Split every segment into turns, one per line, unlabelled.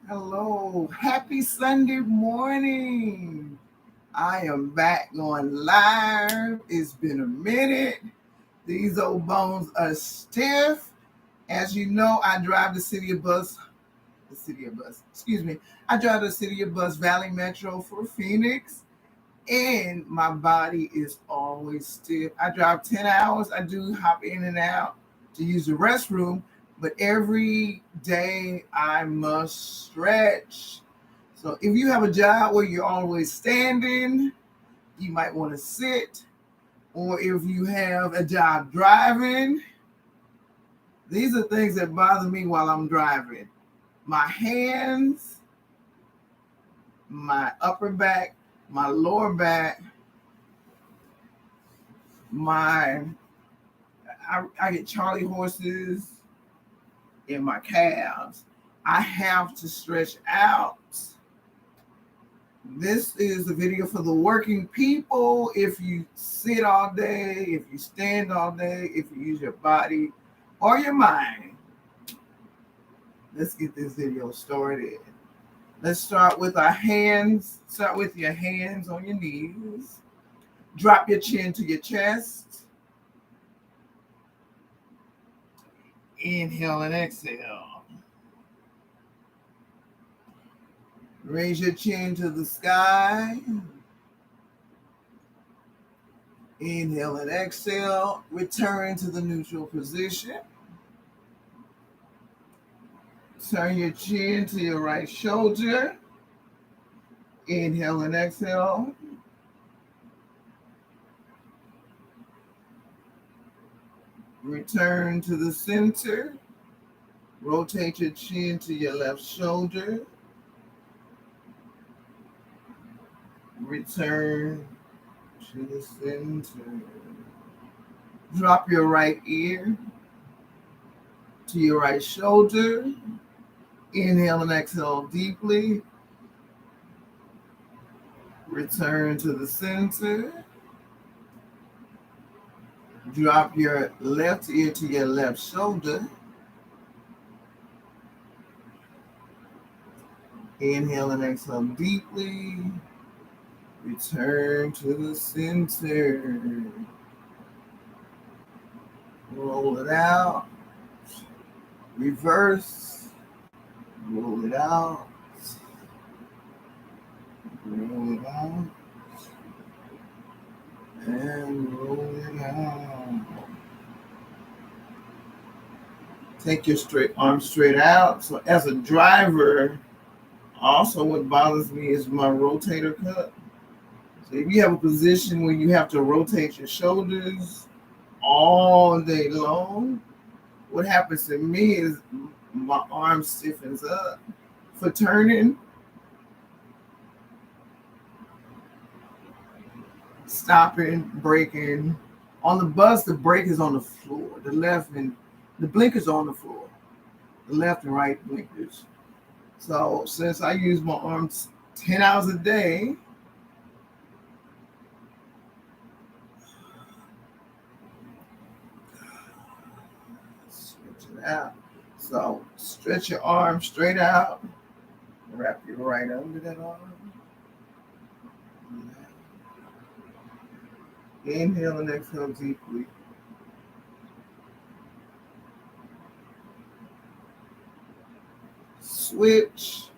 Hello, happy Sunday morning. I am back going live. It's been a minute. These old bones are stiff. As you know, I drive I drive the City of Bus Valley Metro for Phoenix, and my body is always stiff. I drive 10 hours. I do hop in and out to use the restroom, but every day I must stretch. So if you have a job where you're always standing, you might want to sit. Or if you have a job driving, these are things that bother me while I'm driving. My hands, my upper back, my lower back, my I get Charlie horses in my calves. I have to stretch out. This is a video for the working people. If you sit all day, if you stand all day, if you use your body or your mind, let's get this video started. Let's start with our hands. Start with your hands on your knees. Drop your chin to your chest. Inhale and exhale. Raise your chin to the sky. Inhale and exhale. Return to the neutral position. Turn your chin to your right shoulder. Inhale and exhale. Return to the center. Rotate your chin to your left shoulder. Return to the center. Drop your right ear to your right shoulder. Inhale and exhale deeply. Return to the center. Drop your left ear to your left shoulder. Inhale and exhale deeply. Return to the center. Roll it out. Reverse. Roll it out. Roll it out. And roll it out. Take your arm straight out. So as a driver, also what bothers me is my rotator cuff. So if you have a position where you have to rotate your shoulders all day long, what happens to me is my arm stiffens up for turning, stopping, braking. On the bus, the brake is on the floor. The blinkers are on the floor. The left and right blinkers. So since I use my arms 10 hours a day, stretch it out. So stretch your arm straight out. Wrap your right under that arm. Inhale and exhale deeply. Switch.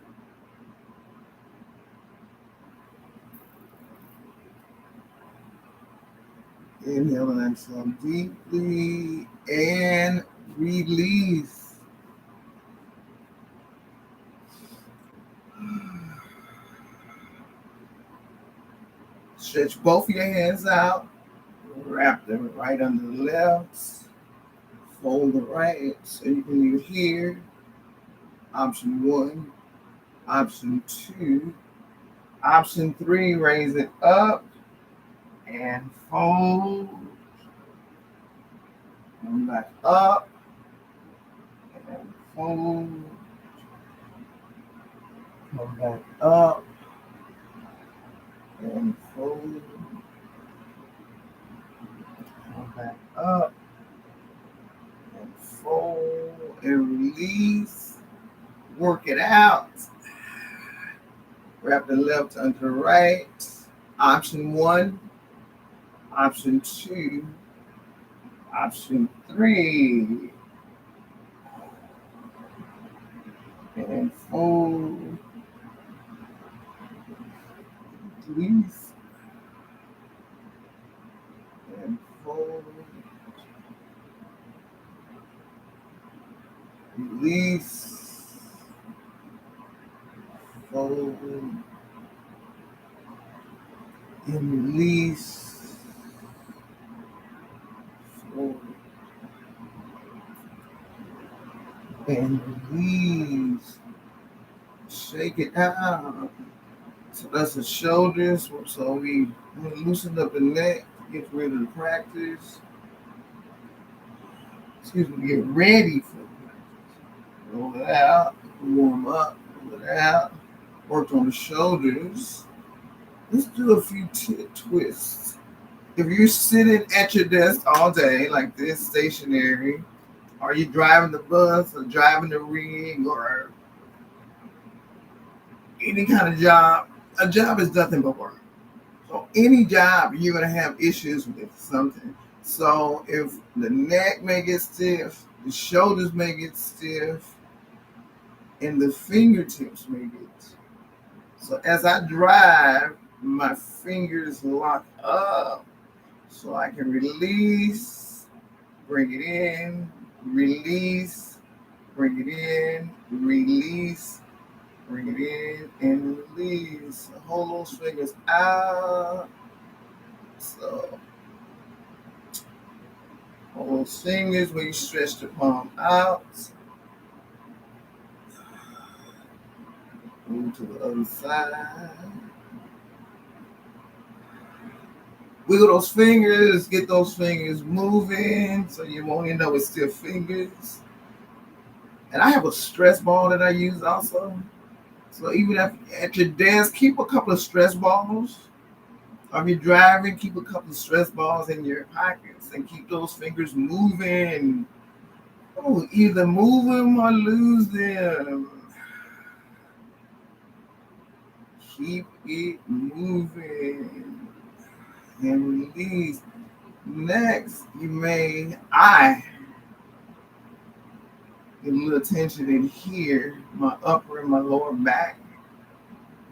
Inhale and exhale deeply and release. Stretch both of your hands out. Wrap them right under the left. Fold the right so you can leave here. Option 1. Option 2. Option 3, raise it up and fold. Come back up and fold. Come back up and fold. Come back up and fold and release. Work it out. Wrap the left under the right. Option 1, option 2, option 3. And fold, release, and fold, release, fold, and release, fold, and release. Shake it out. So that's the shoulders. So we loosen up the neck, get rid of the practice. Excuse me, get ready for the practice. Roll it out, warm up, roll it out. Worked on the shoulders. Let's do a few twists. If you're sitting at your desk all day like this, stationary, or you driving the bus or driving the rig or any kind of job, a job is nothing but work. So any job, you're going to have issues with something. So if the neck may get stiff, the shoulders may get stiff, and the fingertips may get stiff. So as I drive, my fingers lock up so I can release, bring it in, release, bring it in, release, bring it in, and release. Hold those fingers out. So hold those fingers when you stretch the palm out. Move to the other side. Wiggle those fingers, get those fingers moving so you won't end up with stiff fingers. And I have a stress ball that I use also. So even at your desk, keep a couple of stress balls. Or if you're driving, keep a couple of stress balls in your pockets and keep those fingers moving. Oh, either move them or lose them. Keep it moving and release. Next, I get a little tension in here, my upper and my lower back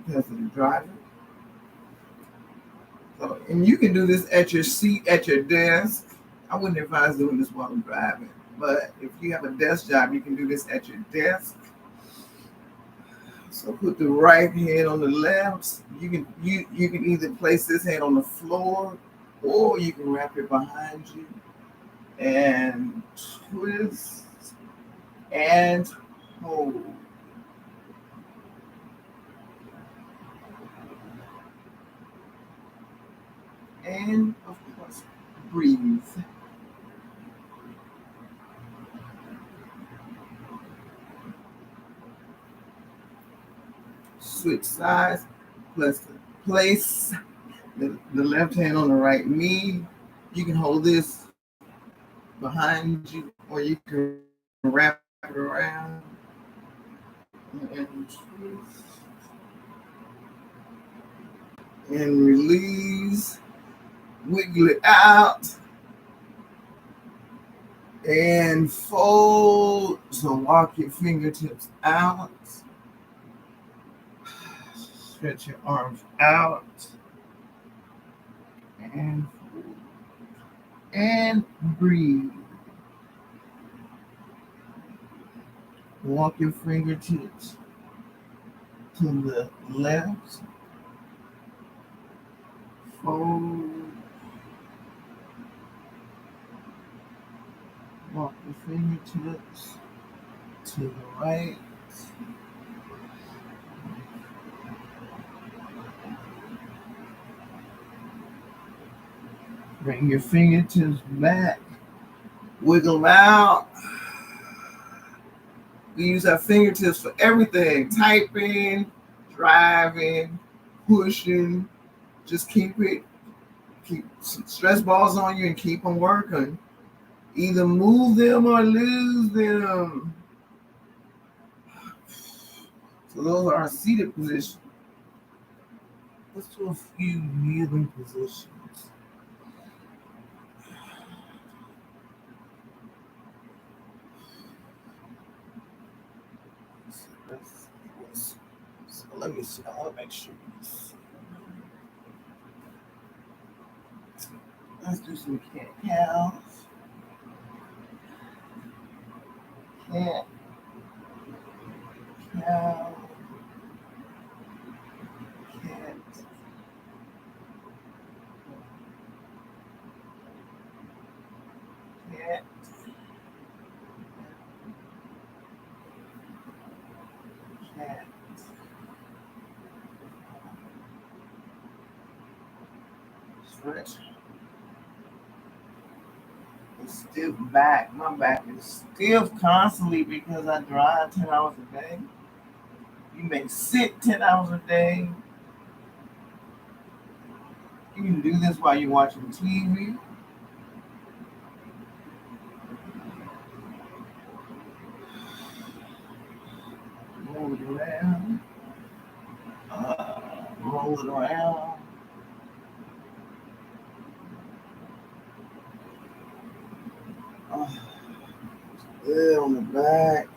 because of the driving. So, and you can do this at your seat, at your desk. I wouldn't advise doing this while I'm driving, but if you have a desk job, you can do this at your desk. So put the right hand on the left. You can either place this hand on the floor or you can wrap it behind you and twist and hold. And of course, breathe. Switch sides. Place the left hand on the right knee. You can hold this behind you, or you can wrap it around and twist and release. Wiggle it out and fold. So walk your fingertips out. Stretch your arms out and fold. And breathe. Walk your fingertips to the left. Fold. Walk your fingertips to the right. Bring your fingertips back. Wiggle out. We use our fingertips for everything. Typing, driving, pushing. Just keep some stress balls on you and keep them working. Either move them or lose them. So those are our seated positions. Let's do a few kneeling positions. So let me see. I want to make sure. Let's do some cat cows. Cat cow. Cat. Cat. Cat. Stretch. Stiff back. My back is stiff constantly because I drive 10 hours a day. You may sit 10 hours a day. You can do this while you're watching TV. Roll it around. Roll it around. Good on the back.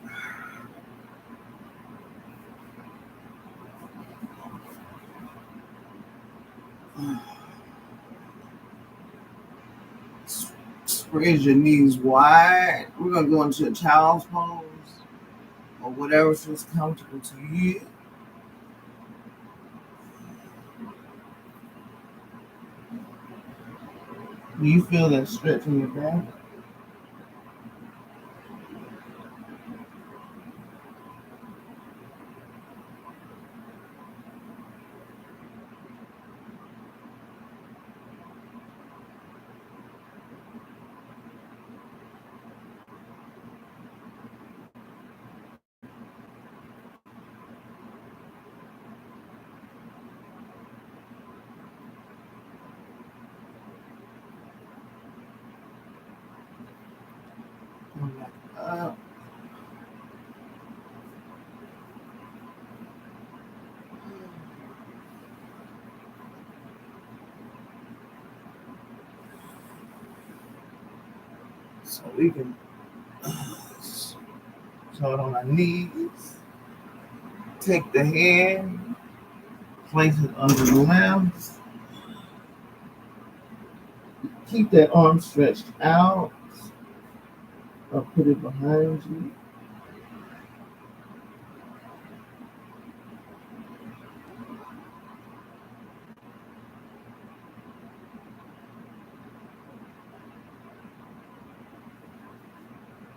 Spread your knees wide. We're going to go into a child's pose or whatever feels comfortable to you. Do you feel that stretch in your back? Up. So we can start on our knees. Take the hand, place it under the limbs. Keep that arm stretched out. Or put it behind you.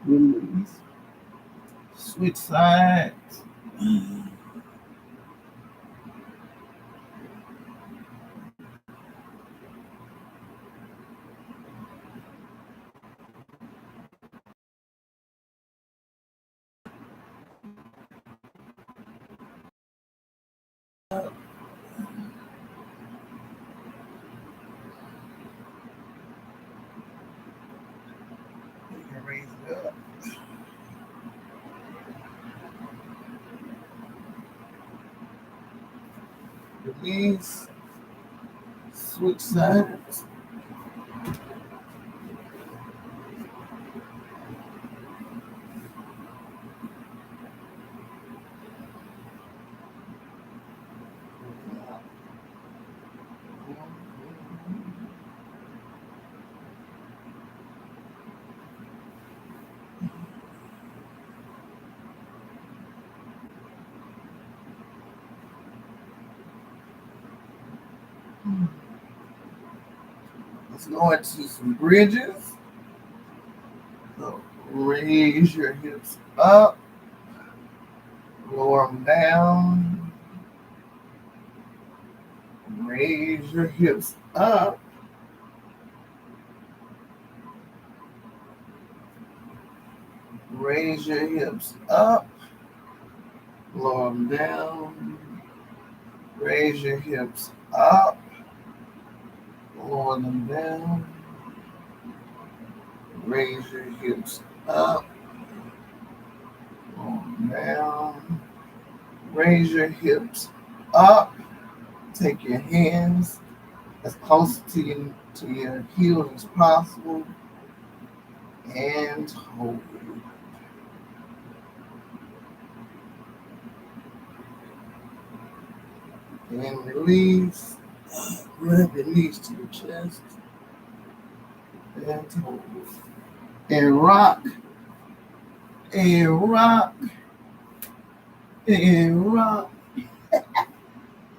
Release. Switch sides. Raise it up. Release. Switch sides. Let's go into some bridges. So raise your hips up, lower them down. Raise your hips up. Raise your hips up, lower them down. Raise your hips up, lower them down. Raise your hips up, lower them down. Raise your hips up. take your hands as close to your heels as possible and hold. And release. Grab your knees to your chest and hold. And rock. And rock. And rock.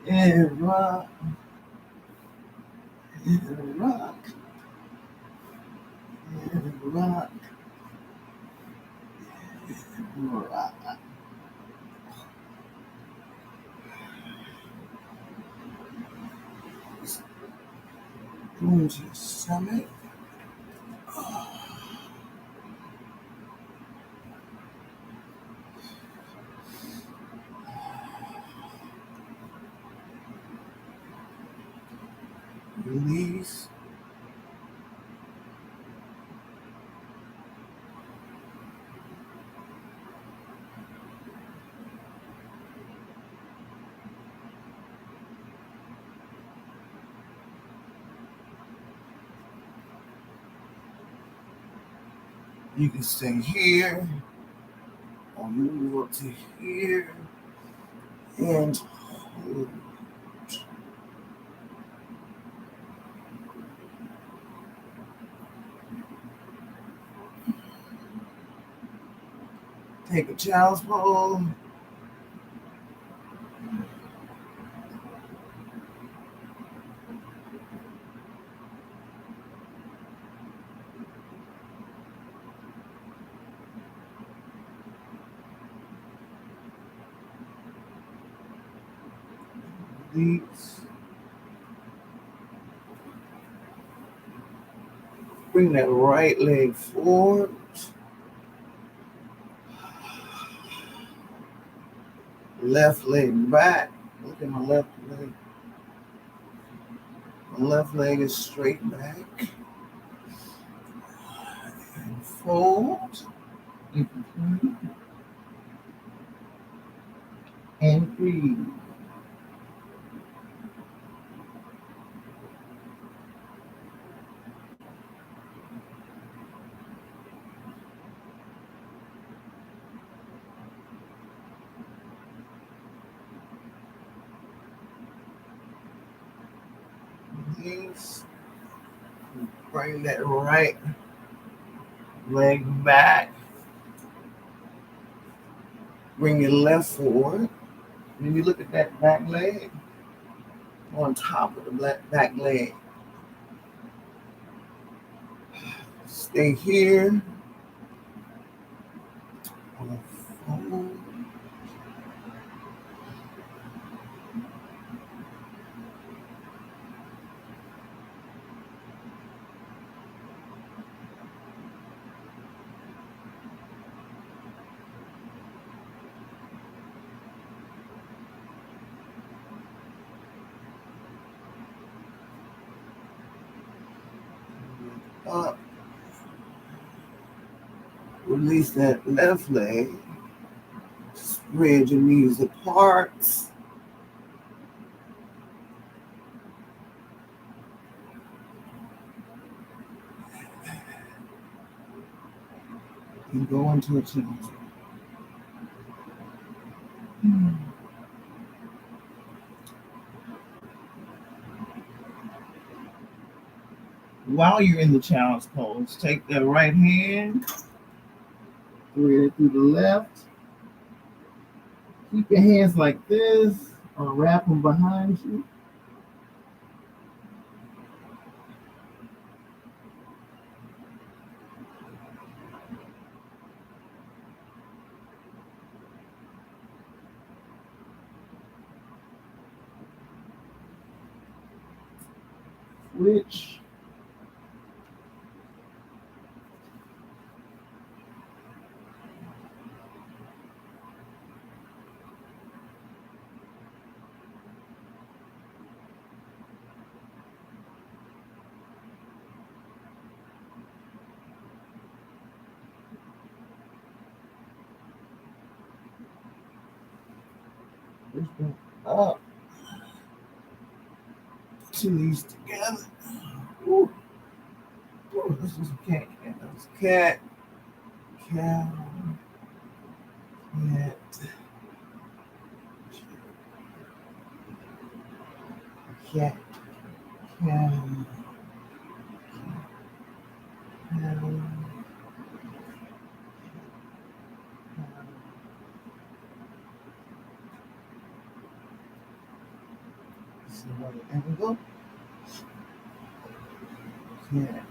And rock. And rock. And rock. And rock. Go into your stomach. Release. You can stay here or move up to here and hold. Take a child's pose. Release. Bring that right leg forward. Left leg back. Look at my left leg. My left leg is straight back. And fold. And breathe. Release. Bring that right leg back. Bring your left forward. Then you look at that back leg on top of the back leg. Stay here. Fold. Up. Release that left leg. Spread your knees apart. And go into a child's. While you're in the child's pose, take that right hand, thread it through the left. Keep your hands like this or wrap them behind you. Switch. Switch back up. stitching these together. Ooh. Ooh, this is a cat. That's cat. Cat. Cat. Cat. Cat. So there we go. Cat.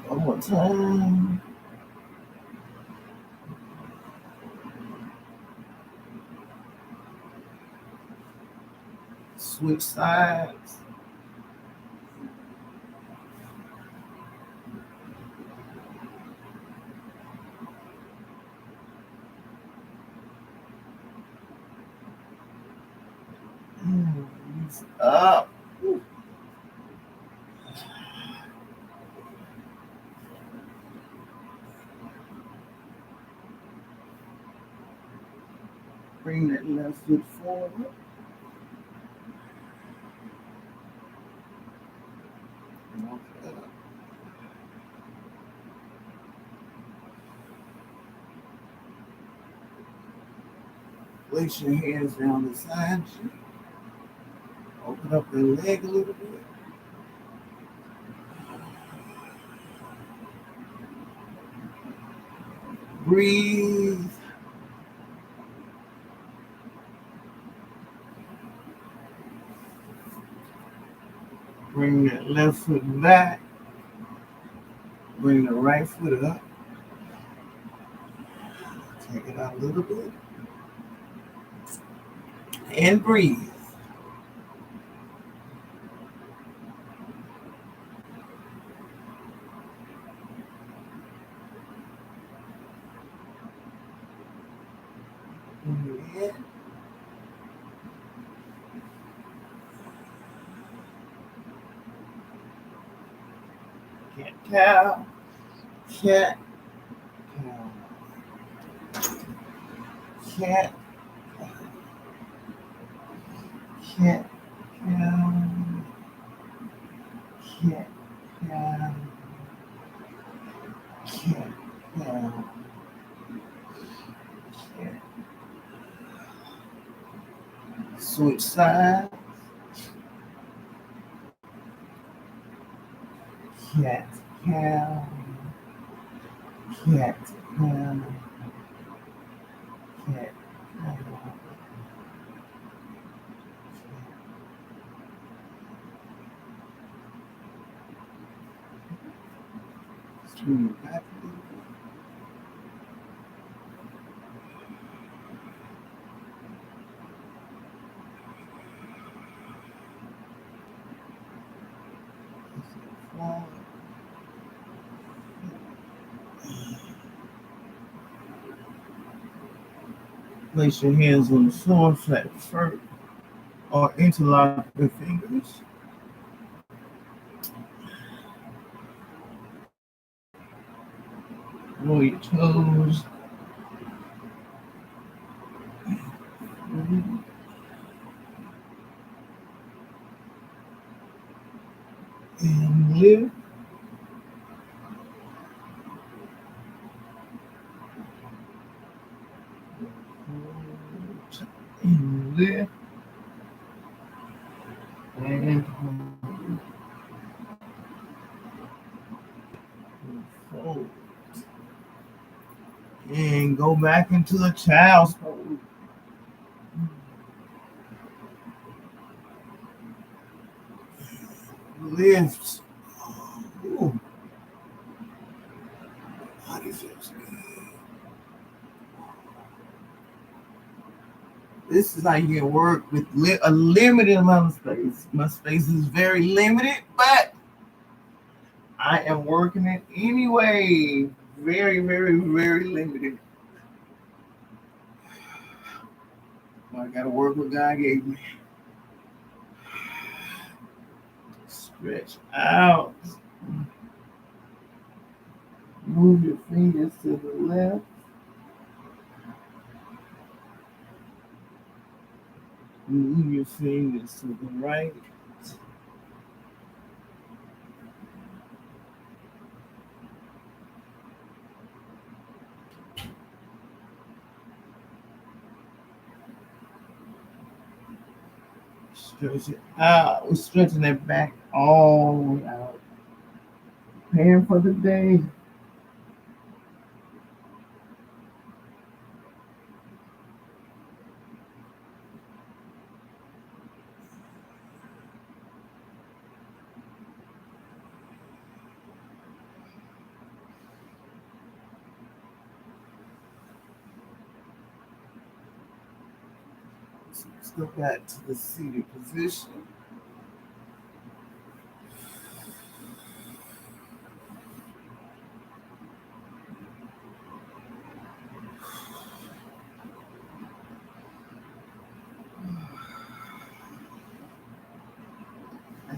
One more time. Switch sides. Up. Bring that left foot forward. Place your hands down beside you. Open up the leg a little bit. Breathe. Bring that left foot back. Bring the right foot up. Take it out a little bit. And breathe. In. Cat cow. Cat cow. Cat. Cat cow. Cat cow. Cat cow. Cat. Switch sides. Cat cow. Cat cow. Cat cow. Swing it back a little bit. Place your hands on the floor, flat foot, or interlock the fingers. Roll your toes. And lift. And lift. And fold. And go back into the child's pose. Lift. Ooh. Body feels good. This is how you can work with a limited amount of space. My space is very limited, but I am working it anyway. Very, very, very limited. I got to work what God gave me. Stretch out. Move your fingers to the left. Move your fingers to the right. Stretch it out. We're stretching that back all the way out. Preparing for the day. So let's go back to the seated position. I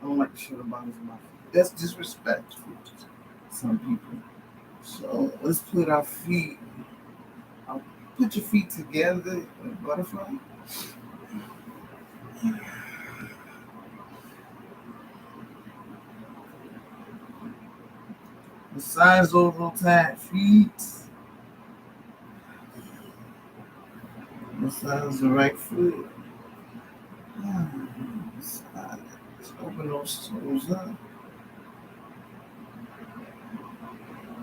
don't like to show the bottoms of my feet. That's disrespectful to some people. So let's put our feet. Put your feet together in a butterfly. Massage those little tight feet. Massage the right foot. Massage. Let's open those toes up.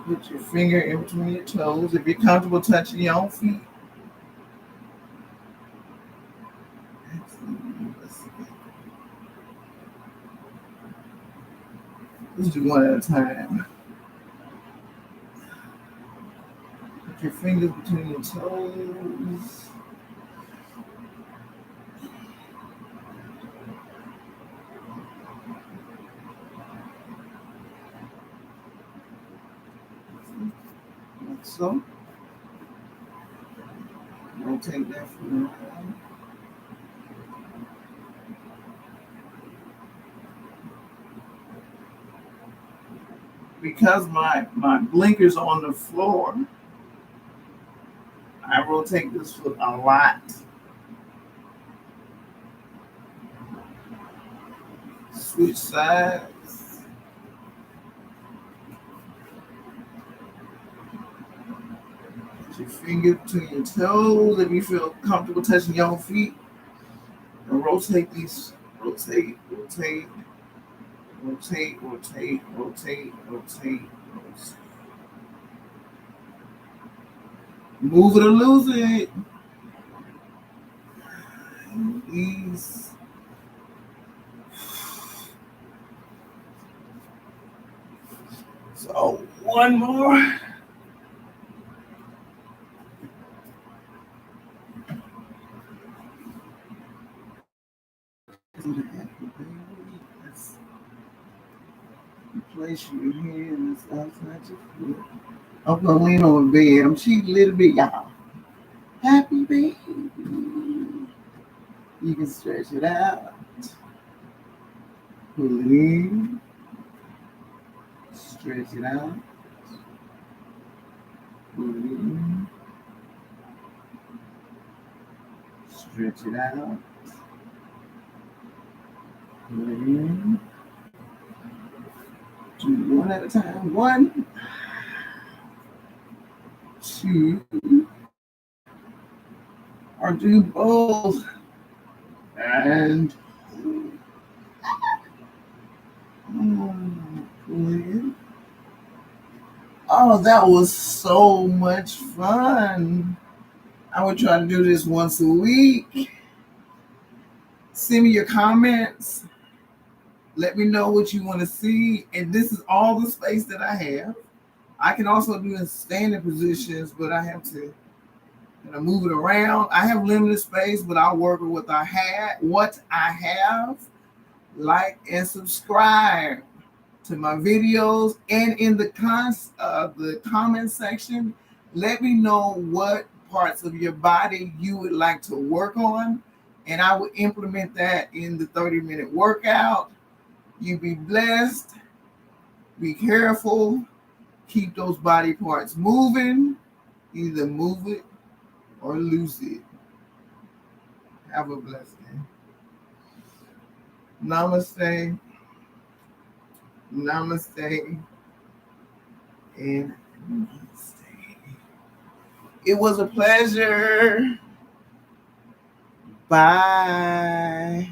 Put your finger in between your toes. If you're comfortable touching your own feet. Let's do one at a time. Put your fingers between your toes. Like so. Rotate that foot around. Because my blinker's on the floor, I rotate this foot a lot. Switch sides. Put your finger between your toes if you feel comfortable touching your own feet. And rotate these. Rotate, rotate, rotate, rotate, rotate, rotate, rotate. Move it or lose it. Release. So one more. Place your hands outside your foot. I'm gonna lean on the bed. I'm cheating a little bit, y'all. Happy baby. You can stretch it out. Pull it in. Stretch it out. Pull it in. Stretch it out. Pull it in. Do one at a time. 1, 2, or do both. And pull in. Oh, that was so much fun. I would try to do this once a week. Send me your comments. Let me know what you want to see. And this is all the space that I have. I can also do in standing positions, but I have to move it around. I have limited space, but I'll work with what I have. Like and subscribe to my videos, and in the comment section, let me know what parts of your body you would like to work on, And I would implement that in the 30-minute workout. You be blessed. Be careful. Keep those body parts moving. Either move it or lose it. Have a blessed day. Namaste. Namaste. And namaste. It was a pleasure. Bye.